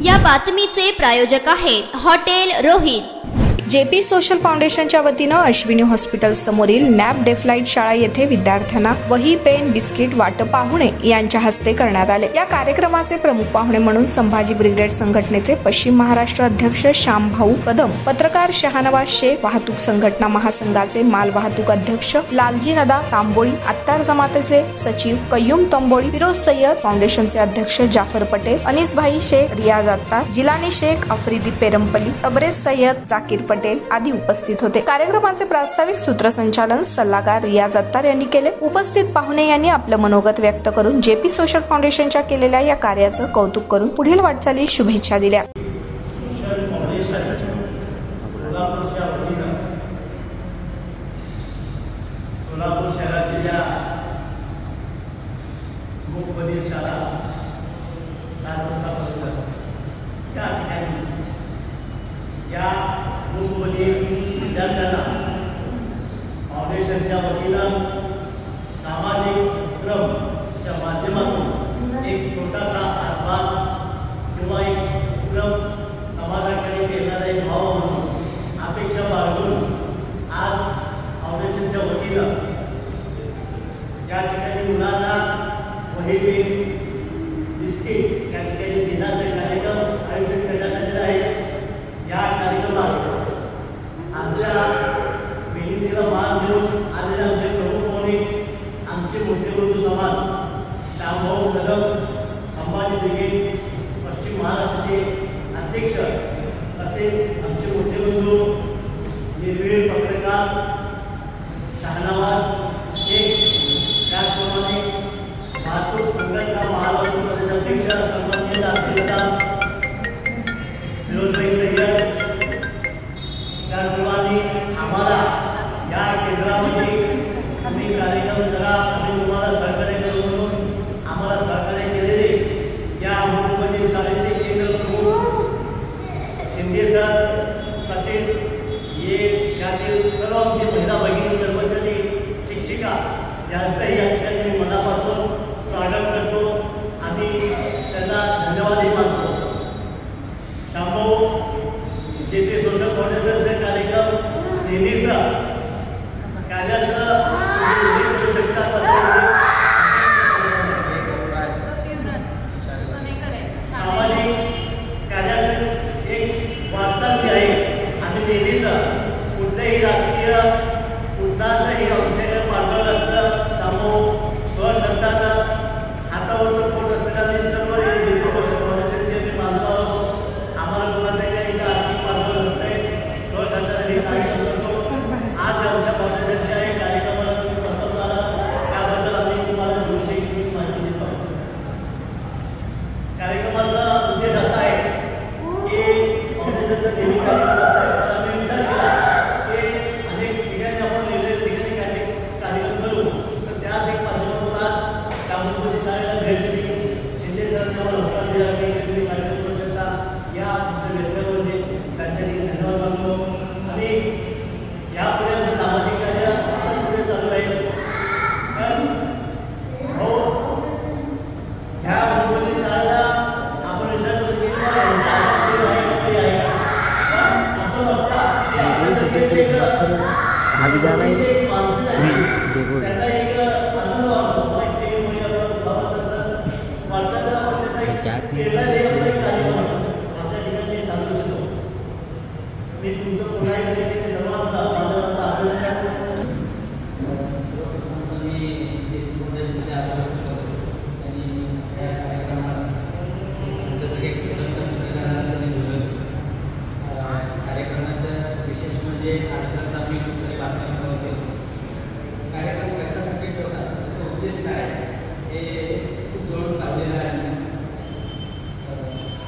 या बातमीचे प्रायोजक आहेत हॉटेल रोहित। जेपी सोशल फाउंडेशनच्या वतीनं अश्विनी हॉस्पिटल समोरील नॅप डेफलाइट शाळा येथे विद्यार्थ्यांना वही, पेन, बिस्किट वाटप पाहुणे यांच्या हस्ते करण्यात आले। या कार्यक्रमाचे प्रमुख पाहुणे म्हणून संभाजी ब्रिगेड संघटनेचे पश्चिम महाराष्ट्र अध्यक्ष श्यामभाऊ कदम, पत्रकार शहानवाज शेख, वाहतूक संघटना महासंघाचे माल वाहतूक अध्यक्ष लालजी नदा तांबोळी, अत्तार जमातेचे सचिव कय्यूम तांबोळी, फिरोज सय्यद, फाउंडेशनचे अध्यक्ष जाफर पटेल, अनीसभाई शेख, रियाज अत्तार, जिलानी शेख, अफरीदी पेरमपली, तबरेज सय्यद, जाकीर पटेल आदी उपस्थित होते। कार्यक्रमाचे प्रास्ताविक सूत्रसंचालन सल्लागार रियाज अत्तार यांनी केले। उपस्थित पाहुणे यांनी आपलं मनोगत व्यक्त करून जेपी सोशल फाउंडेशनच्या केलेल्या या कार्याचं कौतुक करून पुढील वाटचाली शुभेच्छा दिल्या। विद्यार्थ्यांना फाउंडेशनच्या वतीनं सामाजिक उपक्रमच्या माध्यमातून एक छोटासा हातभार किंवा एक उपक्रम समाजाकडे देणारा एक भाव म्हणून अपेक्षा बाळगून आज फाउंडेशनच्या वतीनं या ठिकाणी मुलांना वही, पेन, बिस्किट या ठिकाणी देण्याचा कार्यक्रम आयोजित करण्यात आलेला आहे। या कार्यक्रमास आमच्या मेहनतीला मान देऊन आलेले आमचे प्रमुख पाहुणे, आमचे मोठे बंधू समाज श्यामभाऊ कदम, संभाजी ब्रिगेड पश्चिम महाराष्ट्राचे अध्यक्ष, तसेच आमचे मोठे बंधू निर्भीड पत्रकार शहानवाज शेख, त्याचप्रमाणे वाहतूक संघटना महाराष्ट्र प्रदेशाध्यक्ष सन्माननीय लालजी नदा, फिरोजभाई सय्यद, त्याचप्रमाणे आम्हाला या केंद्रामध्ये तुम्ही कार्यक्रम करा, आम्ही तुम्हाला सहकार्य करू म्हणून आम्हाला सहकार्य केलेले या मुंबई शाळेचे केंद्र प्रमुख शिंदे सर, तसेच यातील सर्व आमचे महिला भगिनी, कर्मचारी, शिक्षिका यांचंही या ठिकाणी मी मनापासून स्वागत करतो आणि त्यांना धन्यवादही मानतो। श्यामभाऊ जेपी सोशल फाउंडेशनचा कार्यक्रम नेहमीचा कार्याचं सामाजिक कार्याचं एक वाटचाल जी आहे आणि नेहमीचा कुठल्याही राजकीय कुठलाही आमच्याकडे पाठवलं असतं त्यामुळे स्वखर्चानं हातावरचं पोट असलेल्या सर्व फाउंडेशनचे माणसं आहोत। आम्हाला कोणाचं काही आर्थिक मार्ग नसते, स्वखर्चाने कार्यक्रम करतो। आज आमच्या फाउंडेशनच्या एक कार्यक्रमाला तुम्ही पसंत आला त्याबद्दल आम्ही तुम्हाला 200 माहिती देतो। कार्यक्रमाचा उद्देश असा आहे की फाउंडेशनचा नेहमी कार्यक्रम असतात, आम्ही विचार केला की अनेक ठिकाणी आपण वेगवेगळ्या ठिकाणी कार्यक्रम करू, तर त्याच एक माध्यमातून आज त्यामध्ये शाळेला भेट दिली। शिंदे सरांनी आम्हाला होकार दिला की तुम्ही कार्यक्रम करू शकता, या तुमच्या व्यक्तीमध्ये त्यांच्यासाठी धन्यवाद मानतो आणि यापुढे आमचं सामाजिक कार्य असं पुढे चालू राहील। कारण हो ह्या मुंबई शाळेला आपण विचार करतो की आपली आहे का, पण असं वाटतं की आपल्यासाठी एक माणूस आहे त्यांना एक आनंद वाटतो, वाटतं अशा ठिकाणी सांगू शकतो। मी तुमचं पुन्हा एकदा सर्वांचा अभिनंदन कार्यक्रमाचं विशेष म्हणजे आजपर्यंत आम्ही खूप सारी बातम्या करत होतो। कार्यक्रम कशासाठी ठेवतात त्याचा उद्देश काय हे खूप जवळून काढलेलं आहे।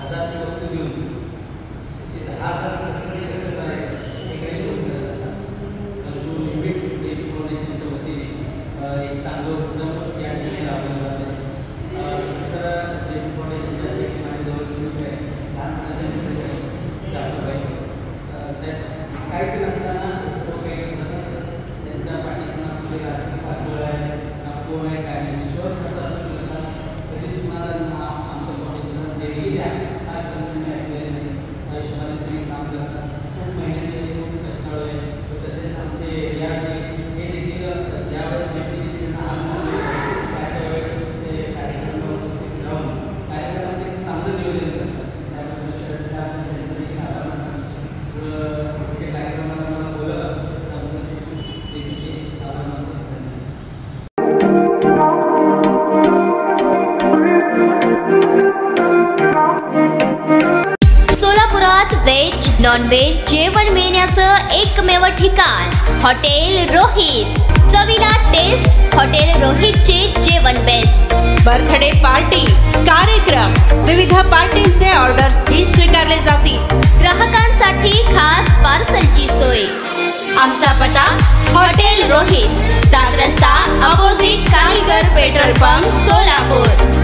1000ची वस्तू देऊन त्याची 10,000 कसं करायचं हे काही लोक करत असतात। तर तो लिमिट जेपी फाउंडेशनच्या वतीने एक चांगलं उपक्रम या ठिकाणी राबवलं जातं। तसं तर जेपी फाउंडेशनच्या अध्यक्ष माझ्याजवळचे मित्र आहे, लहानपणाचे जातो पाहिजे साहेब, काहीच नसताना सर्व काही करत असतं। त्यांच्या पाठीचं ना कुठे राजकीय पातळी आहे ना कोण आहे काय नाही, स्वखर्चातून नॉनव्हेज जेवण मिळण्याचं एकमेव ठिकाण हॉटेल रोहित. चवीला टेस्ट, हॉटेल रोहितचे जेवण बेस्ट. बर्थडे पार्टी, कार्यक्रम, विविध पार्टींचे ऑर्डर्स ही स्वीकारले जातील. ग्राहकांसाठी खास पार्सलची सोय. आमचा पत्ता हॉटेल रोहित, दादरस्ता अपोजिट कारीगर पेट्रोल पंप, सोलापूर.